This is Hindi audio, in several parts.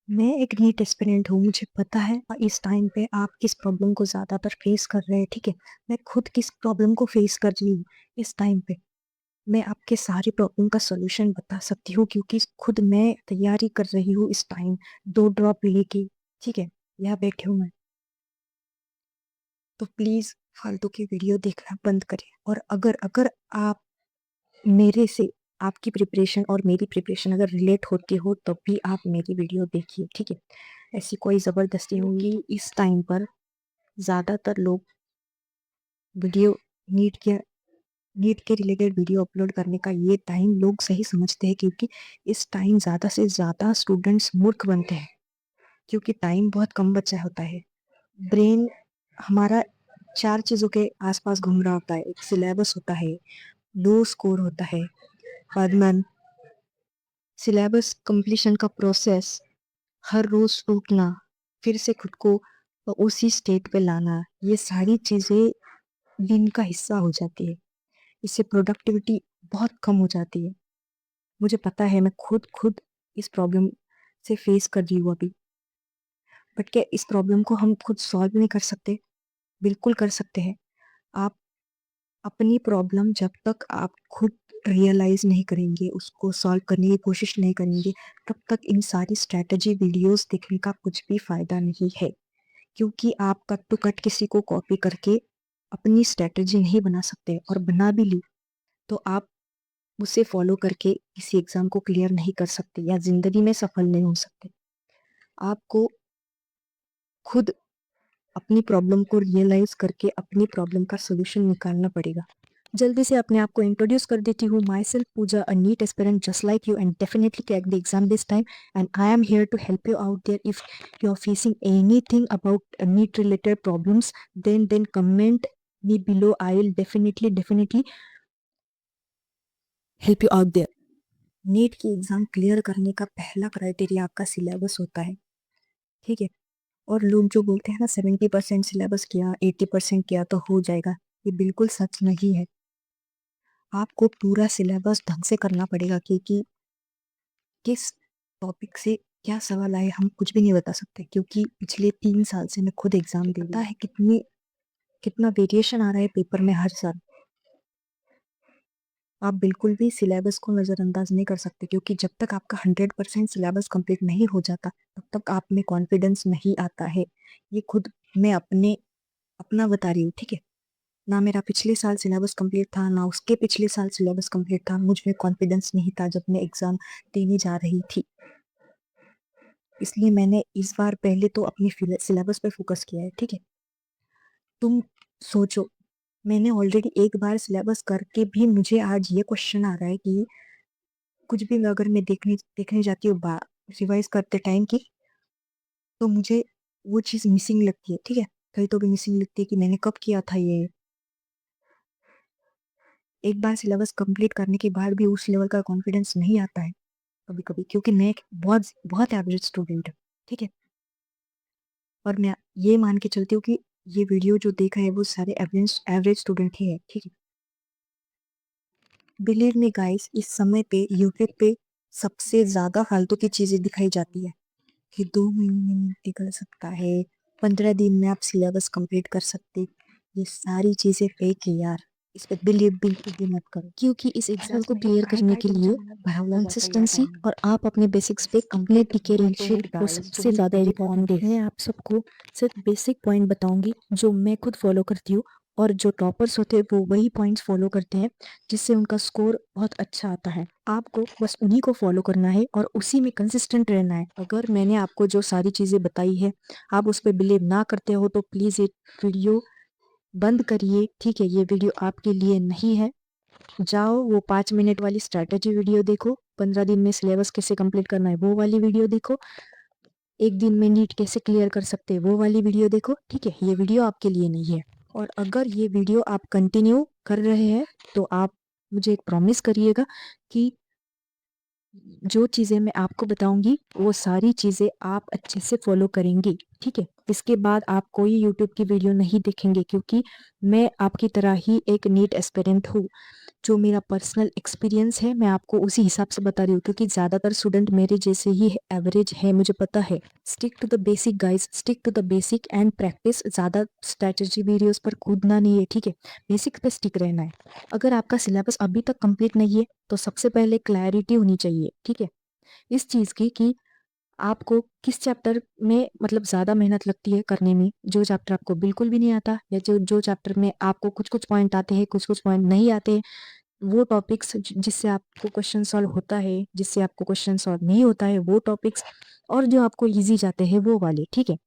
मैं एक नीट एस्पिरेंट हूँ, मुझे पता है इस टाइम पे आप किस प्रॉब्लम को ज़्यादातर फेस कर रहे हैं, ठीक है? मैं खुद किस प्रॉब्लम को फेस कर रही हूँ इस टाइम पे। मैं आपके सारी प्रॉब्लम का सॉल्यूशन बता सकती हूँ क्योंकि खुद मैं तैयारी कर रही हूँ इस टाइम 2 ड्रॉप लेके, ठीक है? यहाँ बैठी हूँ मैं। तो प्लीज़ फालतू की वीडियो देखना बंद करें और अगर अगर आप मेरे से आपकी प्रिपरेशन और मेरी प्रिपरेशन अगर रिलेट होती हो तब भी आप मेरी वीडियो देखिए, ठीक है? ऐसी कोई ज़बरदस्ती होंगी इस टाइम पर ज़्यादातर लोग वीडियो नीट के नीट के रिलेटेड वीडियो अपलोड करने का ये टाइम लोग सही समझते हैं क्योंकि इस टाइम ज़्यादा से ज़्यादा स्टूडेंट्स मूर्ख बनते हैं क्योंकि टाइम बहुत कम बचा होता है। ब्रेन हमारा 4 चीज़ों के आस-पास घूम रहा होता है। एक सिलेबस होता है, लो स्कोर होता है, बाद में सिलेबस कंप्लीशन का प्रोसेस, हर रोज़ टूटना, फिर से खुद को उसी स्टेट पे लाना, ये सारी चीज़ें दिन का हिस्सा हो जाती है। इससे प्रोडक्टिविटी बहुत कम हो जाती है। मुझे पता है मैं खुद इस प्रॉब्लम से फेस कर रही हूँ अभी। बट क्या इस प्रॉब्लम को हम खुद सॉल्व नहीं कर सकते? बिल्कुल कर सकते हैं। आप अपनी प्रॉब्लम जब तक आप खुद रियलाइज़ नहीं करेंगे, उसको सॉल्व करने की कोशिश नहीं करेंगे, तब तक इन सारी स्ट्रैटेजी वीडियोज़ देखने का कुछ भी फ़ायदा नहीं है। क्योंकि आप कट टू कट किसी को कॉपी करके अपनी स्ट्रैटेजी नहीं बना सकते और बना भी ली, तो आप उसे फ़ॉलो करके किसी एग्ज़ाम को क्लियर नहीं कर सकते या ज़िंदगी में सफल नहीं हो सकते। आपको खुद अपनी प्रॉब्लम को रियलाइज़ करके अपनी प्रॉब्लम का सॉल्यूशन निकालना पड़ेगा। जल्दी से अपने आप को इंट्रोड्यूस कर देती हूँ। Myself Pooja, a NEET aspirant just like you and definitely crack the exam this time and I am here to help you out there if you are facing anything about NEET related problems then comment me below. I will definitely help you out there. NEET की एग्ज़ाम क्लियर करने का पहला क्राइटेरिया आपका सिलेबस होता है, ठीक है? और लोग जो बोलते हैं ना 70% सिलेबस किया, 80% किया तो हो जाएगा, ये बिल्कुल सच नहीं है। आपको पूरा सिलेबस ढंग से करना पड़ेगा क्योंकि किस टॉपिक से क्या सवाल आए हम कुछ भी नहीं बता सकते क्योंकि पिछले 3 साल से मैं खुद एग्ज़ाम दे रही हूँ। पता है कितना वेरिएशन आ रहा है पेपर में हर साल। आप बिल्कुल भी सिलेबस को नज़रअंदाज नहीं कर सकते क्योंकि जब तक आपका 100% सिलेबस कंप्लीट नहीं हो जाता, तब तक आप में कॉन्फिडेंस नहीं आता है। ये खुद मैं अपना बता रही हूँ, ठीक है? ना मेरा पिछले साल सिलेबस कंप्लीट था, ना उसके पिछले साल सिलेबस कंप्लीट था। मुझ में कॉन्फिडेंस नहीं था जब मैं एग्ज़ाम देने जा रही थी। इसलिए मैंने इस बार पहले तो अपनी सिलेबस पे फोकस किया है, ठीक है? तुम सोचो, मैंने ऑलरेडी एक बार सिलेबस करके भी मुझे आज ये क्वेश्चन आ रहा है कि कुछ भी अगर मैं देखने देखने जाती हूँ रिवाइज करते टाइम की, तो मुझे वो चीज़ मिसिंग लगती है, ठीक है? कहीं तो भी मिसिंग लगती है कि मैंने कब किया था ये। एक बार सिलेबस कंप्लीट करने के बाद भी उस लेवल का कॉन्फिडेंस नहीं आता है कभी-कभी क्योंकि मैं एक बहुत बहुत एवरेज स्टूडेंट हूँ, ठीक है? और मैं ये मान के चलती हूँ कि ये वीडियो जो देखा है वो सारे एवरेज एवरेज स्टूडेंट ही है, ठीक है? बिलीव मी गाइस, इस समय पे यूट्यूब पे सबसे ज़्यादा फालतू की चीज़ें दिखाई जाती है कि 2 महीने में निकल सकता है, 15 दिन में आप सिलेबस कंप्लीट कर सकते। ये सारी चीज़ें फेक है यार। इस पे बिलीव बिल्कुल भी मत करो क्योंकि इस एग्ज़ाम को क्लियर करने के लिए कंसिस्टेंसी और आप अपने बेसिक्स पे अपने टिके रहिए वो सबसे ज़्यादा इम्पोर्टेंट है। मैं आप सबको सिर्फ बेसिक पॉइंट बताऊंगी जो मैं खुद फॉलो करती हूँ और जो टॉपर्स होते हैं वो वही पॉइंट्स फॉलो करते हैं जिससे उनका स्कोर बहुत अच्छा आता है। आपको बस उन्हीं को फॉलो करना है और उसी में कंसिस्टेंट रहना है। अगर मैंने आपको जो सारी चीज़ें बताई है आप उस पर बिलीव ना करते हो तो प्लीज़ ये वीडियो बंद करिए, ठीक है? ये वीडियो आपके लिए नहीं है। जाओ वो 5 मिनट वाली स्ट्रैटेजी वीडियो देखो, 15 दिन में सिलेबस कैसे कंप्लीट करना है वो वाली वीडियो देखो, 1 दिन में नीट कैसे क्लियर कर सकते हैं वो वाली वीडियो देखो, ठीक है? ये वीडियो आपके लिए नहीं है। और अगर ये वीडियो आप कंटिन्यू कर रहे हैं तो आप मुझे एक प्रॉमिस करिएगा कि जो चीज़ें मैं आपको बताऊंगी वो सारी चीज़ें आप अच्छे से फॉलो करेंगी। ठीक है। इसके बाद आप कोई यूट्यूब की वीडियो नहीं देखेंगे, क्योंकि मैं आपकी तरह ही एक नीट एस्पिरेंट हूँ। जो मेरा पर्सनल एक्सपीरियंस है मैं आपको उसी हिसाब से बता रही हूँ, क्योंकि ज़्यादातर स्टूडेंट मेरे जैसे ही एवरेज है, मुझे पता है। Stick to the basic guys, stick to the basic and practice. ज़्यादा स्ट्रैटेजी वीडियोस पर कूदना नहीं है, ठीक है। बेसिक पे स्टिक रहना है। अगर आपका सिलेबस अभी तक कंप्लीट नहीं है तो सबसे पहले क्लैरिटी होनी चाहिए, ठीक है, इस चीज़ की कि आपको किस चैप्टर में मतलब ज़्यादा मेहनत लगती है करने में। जो चैप्टर आपको बिल्कुल भी नहीं आता, या जो जो चैप्टर में आपको कुछ कुछ पॉइंट आते हैं, कुछ कुछ पॉइंट नहीं आते, वो टॉपिक्स जिससे आपको क्वेश्चन सॉल्व होता है, जिससे आपको क्वेश्चन सॉल्व नहीं होता है वो टॉपिक्स, और जो आपको इजी जाते हैं वो वाले, ठीक है।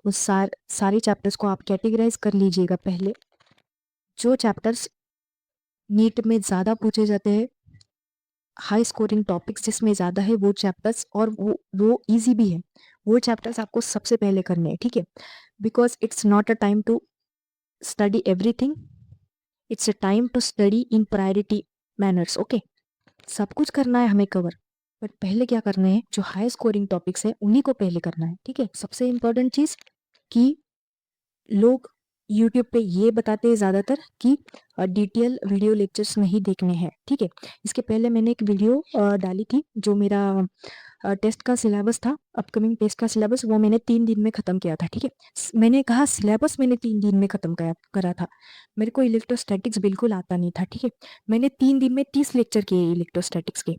उस सारे चैप्टर्स को आप कैटेगराइज कर लीजिएगा पहले। जो चैप्टर्स नीट में ज़्यादा पूछे जाते हैं, हाई स्कोरिंग टॉपिक्स जिसमें ज़्यादा है वो चैप्टर्स, और वो इजी भी है, वो चैप्टर्स आपको सबसे पहले करने हैं, ठीक है। Because it's not a time to study everything, it's a time to study in priority manners, okay. सब कुछ करना है हमें कवर, बट पहले क्या करना है, जो हाई स्कोरिंग टॉपिक्स है उन्हीं को पहले करना है, ठीक है। सबसे इंपॉर्टेंट चीज़ कि लोग यूट्यूब पे ये बताते हैं ज़्यादातर कि डिटेल वीडियो लेक्चर्स नहीं देखने हैं, ठीक है। इसके पहले मैंने एक वीडियो डाली थी, जो मेरा टेस्ट का सिलेबस था, अपकमिंग टेस्ट का सिलेबस, वो मैंने 3 दिन में ख़त्म किया था, ठीक है। मैंने कहा सिलेबस मैंने 3 दिन में ख़त्म करा था। मेरे को इलेक्ट्रोस्टैटिक्स बिल्कुल आता नहीं था, ठीक है। मैंने 3 दिन में 30 लेक्चर किए इलेक्ट्रोस्टैटिक्स के,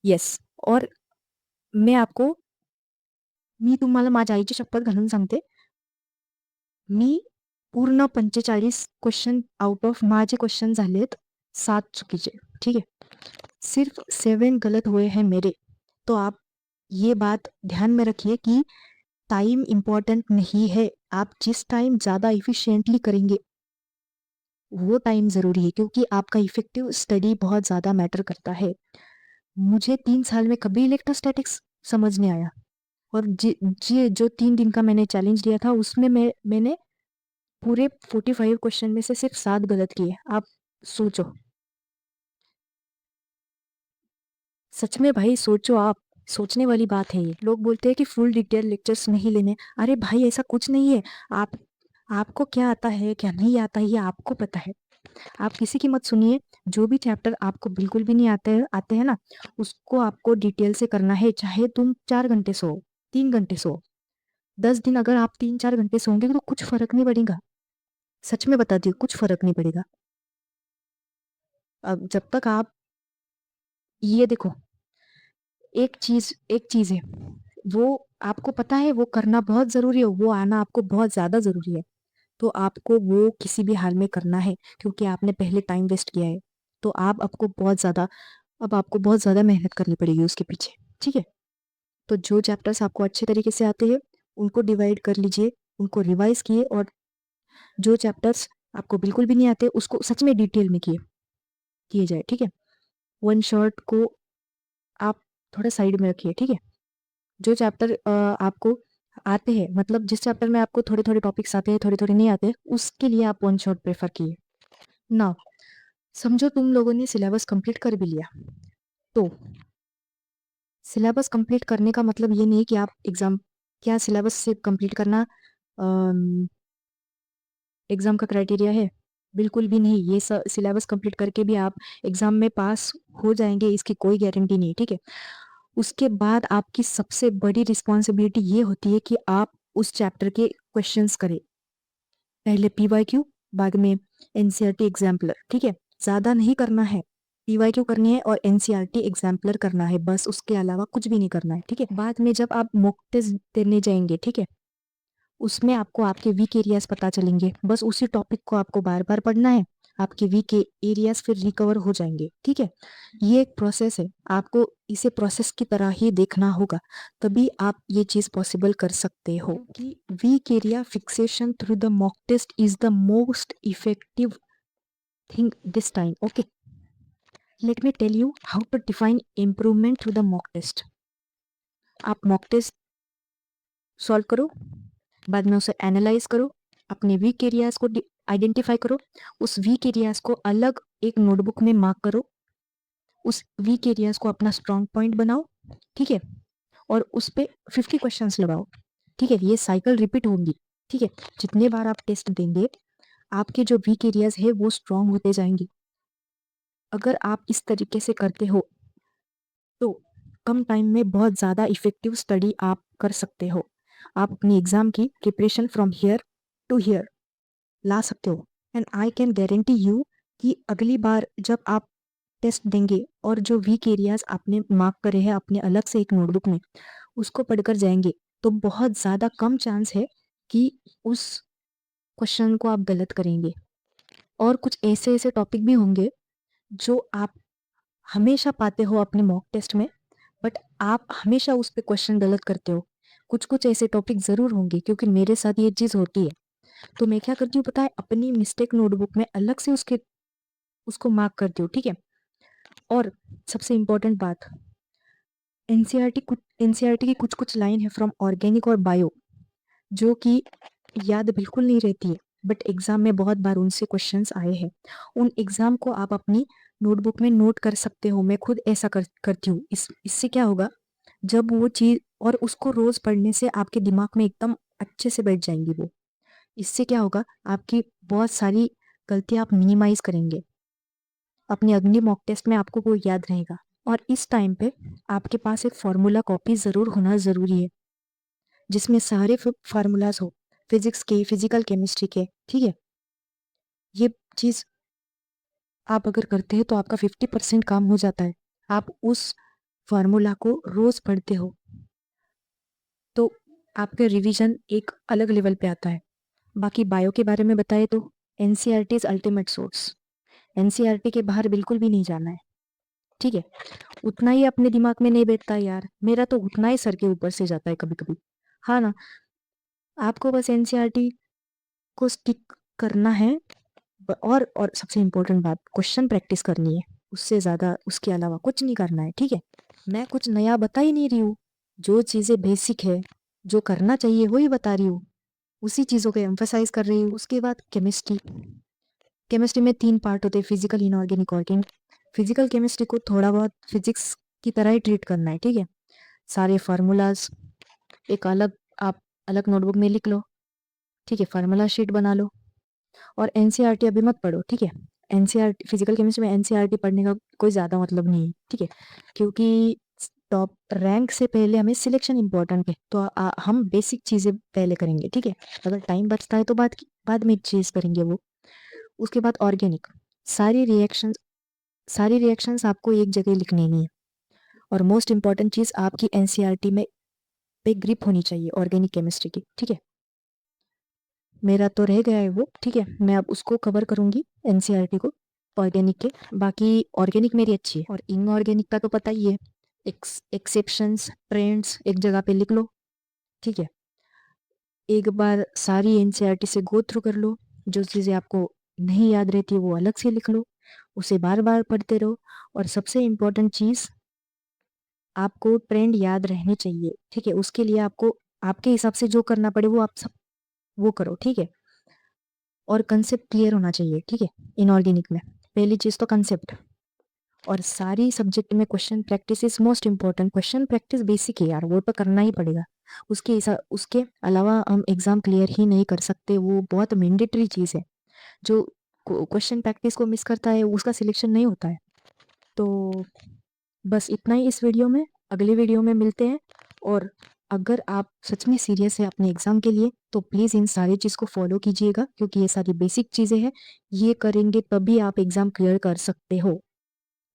यस। और मैं आपको, मी तुम्हाला माझ्या आईची शपथ घालून सांगते, मी पूर्ण 45 क्वेश्चन आउट ऑफ माझे क्वेश्चन झालेत 7 चुकीचे, ठीक है। सिर्फ 7 गलत हुए हैं मेरे। तो आप ये बात ध्यान में रखिए कि टाइम इम्पॉर्टेंट नहीं है। आप जिस टाइम ज़्यादा इफिशिएंटली करेंगे वो टाइम ज़रूरी है, क्योंकि आपका इफेक्टिव स्टडी बहुत ज़्यादा मैटर करता है। मुझे 3 साल में कभी इलेक्ट्रोस्टैटिक्स समझ नहीं आया, और जो 3 दिन का मैंने चैलेंज लिया था उसमें मैंने पूरे 45 क्वेश्चन में से सिर्फ 7 गलत किए। आप सोचो, सच में भाई सोचो आप, सोचने वाली बात है ये। लोग बोलते हैं कि फुल डिटेल लेक्चर्स नहीं लेने, अरे भाई ऐसा कुछ नहीं है। आप आपको क्या आता है क्या नहीं आता है ये आपको पता है। आप किसी की मत सुनिए। जो भी चैप्टर आपको बिल्कुल भी नहीं आते हैं ना, उसको आपको डिटेल से करना है, चाहे तुम 4 घंटे सो, 3 घंटे सो। 10 दिन अगर आप 3-4 घंटे सोओगे तो कुछ फर्क नहीं पड़ेगा। सच में बताती हूँ, कुछ फर्क नहीं पड़ेगा। अब जब तक आप ये देखो, एक चीज है, वो आपको पता है वो करना बहुत जरूरी है, वो आना आपको बहुत ज्यादा जरूरी है, तो आपको वो किसी भी हाल में करना है, क्योंकि आपने पहले टाइम वेस्ट किया है। तो अब आपको बहुत ज्यादा मेहनत करनी पड़ेगी उसके पीछे, ठीक है। तो जो चैप्टर्स आपको अच्छे तरीके से आते हैं उनको डिवाइड कर लीजिए, उनको रिवाइज किए, और जो चैप्टर्स आपको बिल्कुल भी नहीं आते उसको सच में डिटेल में किए जाए, ठीक है। वन शॉट को आप थोड़ा साइड में रखिए, ठीक है। जो चैप्टर आपको आते हैं, मतलब जिस चैप्टर में आपको थोड़े थोड़े टॉपिक्स आते हैं, थोड़े थोड़े नहीं आते, उसके लिए आप वन शॉट प्रेफर किए ना। समझो तुम लोगों ने सिलेबस कंप्लीट कर भी लिया, तो सिलेबस कंप्लीट करने का मतलब ये नहीं कि आप एग्जाम, क्या सिलेबस से कंप्लीट करना एग्जाम का क्राइटेरिया है? बिल्कुल भी नहीं। ये सिलेबस कंप्लीट करके भी आप एग्जाम में पास हो जाएंगे इसकी कोई गारंटी नहीं, ठीक है। उसके बाद आपकी सबसे बड़ी रिस्पॉन्सिबिलिटी ये होती है कि आप उस चैप्टर के क्वेश्चंस करें। पहले पीवाईक्यू, बाद में एनसीईआरटी एग्जाम्पलर, ठीक है। ज्यादा नहीं करना है, पीवाईक्यू करनी है और एनसीईआरटी एग्जाम्पलर करना है, बस। उसके अलावा कुछ भी नहीं करना है, ठीक है। बाद में जब आप मॉक टेस्ट देने जाएंगे, ठीक है, उसमें आपको आपके वीक एरियाज पता चलेंगे, बस उसी टॉपिक को आपको बार बार पढ़ना है, आपके वीक एरियाज फिर रिकवर हो जाएंगे, ठीक है। ये एक प्रोसेस है, आपको इसे प्रोसेस की तरह ही देखना होगा, तभी आप ये चीज पॉसिबल कर सकते हो। कि weak area fixation through the mock test is the most effective thing this time, okay. Let me tell you how to define improvement through the mock test. आप मॉक टेस्ट सॉल्व करो, बाद में उसे एनालाइज करो, अपने वीक एरियाज को आइडेंटिफाई करो, उस वीक एरियाज को अलग एक नोटबुक में मार्क करो, उस वीक एरियाज को अपना स्ट्रॉन्ग पॉइंट बनाओ, ठीक है, और उस पे 50 क्वेश्चंस लगाओ। ठीक है, ये साइकिल रिपीट होंगी। ठीक है, जितने बार आप टेस्ट देंगे आपके जो वीक एरियाज है वो स्ट्रांग होते जाएंगे। अगर आप इस तरीके से करते हो तो कम टाइम में बहुत ज़्यादा इफेक्टिव स्टडी आप कर सकते हो। आप अपनी एग्जाम की preparation from here to here ला सकते हो। And I can guarantee you कि अगली बार जब आप टेस्ट देंगे और जो वीक एरियाज आपने मार्क करे हैं अपने अलग से एक नोटबुक में उसको पढ़कर जाएंगे तो बहुत ज़्यादा कम चांस है कि उस क्वेश्चन को आप गलत करेंगे। और कुछ ऐसे ऐसे टॉपिक भी होंगे जो आप हमेशा पाते हो अपने मॉक टेस्ट में, बट आप हमेशा उस पे क्वेश्चन गलत करते हो। कुछ कुछ ऐसे टॉपिक ज़रूर होंगे क्योंकि मेरे साथ ये चीज़ होती है। तो मैं क्या करती हूँ पता है, अपनी मिस्टेक नोटबुक में अलग से उसको मार्क करती हूँ। ठीक है, और सबसे इम्पोर्टेंट बात, एनसीईआरटी की कुछ कुछ लाइन है फ्रॉम ऑर्गेनिक और बायो जो कि याद बिल्कुल नहीं रहती है, बट एग्जाम में बहुत बार उनसे क्वेश्चंस आए हैं। उन एग्जाम को आप अपनी नोटबुक में नोट कर सकते हो। मैं खुद ऐसा करती हूँ। इससे क्या होगा, जब वो चीज और उसको रोज पढ़ने से आपके दिमाग में एकदम अच्छे से बैठ जाएंगी वो। इससे क्या होगा, आपकी बहुत सारी गलतियां आप मिनिमाइज करेंगे। अपने अगली मॉक टेस्ट में आपको वो याद रहेगा। और इस टाइम पे आपके पास एक फॉर्मूला कॉपी जरूर होना जरूरी है जिसमें सारे फार्मूलाज हो, फिजिक्स के, फिजिकल केमिस्ट्री के। ठीक है, ये चीज आप अगर करते हैं तो आपका 50% काम हो जाता है। आप उस फार्मूला को रोज पढ़ते हो तो आपका रिवीजन एक अलग लेवल पे आता है। बाकी बायो के बारे में बताए तो NCERT is ultimate source. NCERT के बाहर बिल्कुल भी नहीं जाना है। ठीक है, उतना ही अपने दिमाग में नहीं बैठता यार, मेरा तो उतना ही सर के ऊपर से जाता है कभी कभी। हाँ ना, आपको बस एनसीईआरटी को स्टिक करना है। और सबसे इम्पोर्टेंट बात, क्वेश्चन प्रैक्टिस करनी है। उससे ज़्यादा उसके अलावा कुछ नहीं करना है। ठीक है, मैं कुछ नया बता ही नहीं रही हूँ। जो चीज़ें बेसिक है, जो करना चाहिए वही बता रही हूँ, उसी चीज़ों को एम्फसाइज कर रही हूँ। उसके बाद केमिस्ट्री। केमिस्ट्री में 3 पार्ट होते हैं, physical, inorganic, organic. Physical chemistry को थोड़ा बहुत फिजिक्स की तरह ही ट्रीट करना है। ठीक है, सारे फार्मूलाज एक अलग आप अलग नोटबुक में लिख लो। ठीक है, फार्मूला शीट बना लो। और एनसीईआरटी अभी मत पढ़ो। ठीक है, एनसीईआरटी फिजिकल केमिस्ट्री में एनसीईआरटी पढ़ने का कोई ज़्यादा मतलब नहीं है। ठीक है, क्योंकि टॉप रैंक से पहले हमें सिलेक्शन इंपॉर्टेंट है, तो हम बेसिक चीज़ें पहले करेंगे। ठीक है, अगर टाइम बचता है तो बाद में चीज़ करेंगे वो। उसके बाद ऑर्गेनिक, सारी रिएक्शंस आपको एक जगह लिखनी नहीं है। और मोस्ट इंपॉर्टेंट चीज़ आपकी एनसीईआरटी में पे ग्रिप होनी चाहिए ऑर्गेनिक केमिस्ट्री की। ठीक है, मेरा तो रह गया है वो। ठीक है, मैं अब उसको कवर करूंगी एनसीईआरटी को ऑर्गेनिक के। बाकी ऑर्गेनिक मेरी अच्छी है और इनऑर्गेनिक का तो पता ही है। एक्सेप्शंस, ट्रेंड्स एक जगह पे लिख लो। ठीक है, एक बार सारी एनसीईआरटी से गो थ्रू कर लो। जो चीज़ें आपको नहीं याद रहती वो अलग से लिख लो, उसे बार बार पढ़ते रहो। और सबसे इम्पोर्टेंट चीज़, आपको ट्रेंड याद रहने चाहिए। ठीक है, उसके लिए आपको आपके हिसाब से जो करना पड़े वो आप सब वो करो। ठीक है, और कंसेप्ट क्लियर होना चाहिए। ठीक है, इनऑर्गेनिक में पहली चीज़ तो कंसेप्ट। और सारी सब्जेक्ट में question practice is most important. Question practice basic है यार, वो तो करना ही पड़ेगा। उसके अलावा हम एग्जाम क्लियर ही नहीं कर सकते, वो बहुत मैंडेटरी चीज़ है। जो क्वेश्चन प्रैक्टिस को मिस करता है उसका सिलेक्शन नहीं होता है। तो बस इतना ही इस वीडियो में। अगले वीडियो में मिलते हैं। और अगर आप सच में सीरियस है अपने एग्जाम के लिए तो प्लीज़ इन सारी चीज़ को फॉलो कीजिएगा, क्योंकि ये सारी बेसिक चीज़ें हैं। ये करेंगे तभी आप एग्जाम क्लियर कर सकते हो।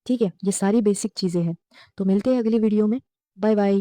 ठीक है, ये सारी बेसिक चीज़ें हैं। तो मिलते हैं अगली वीडियो में। Bye bye.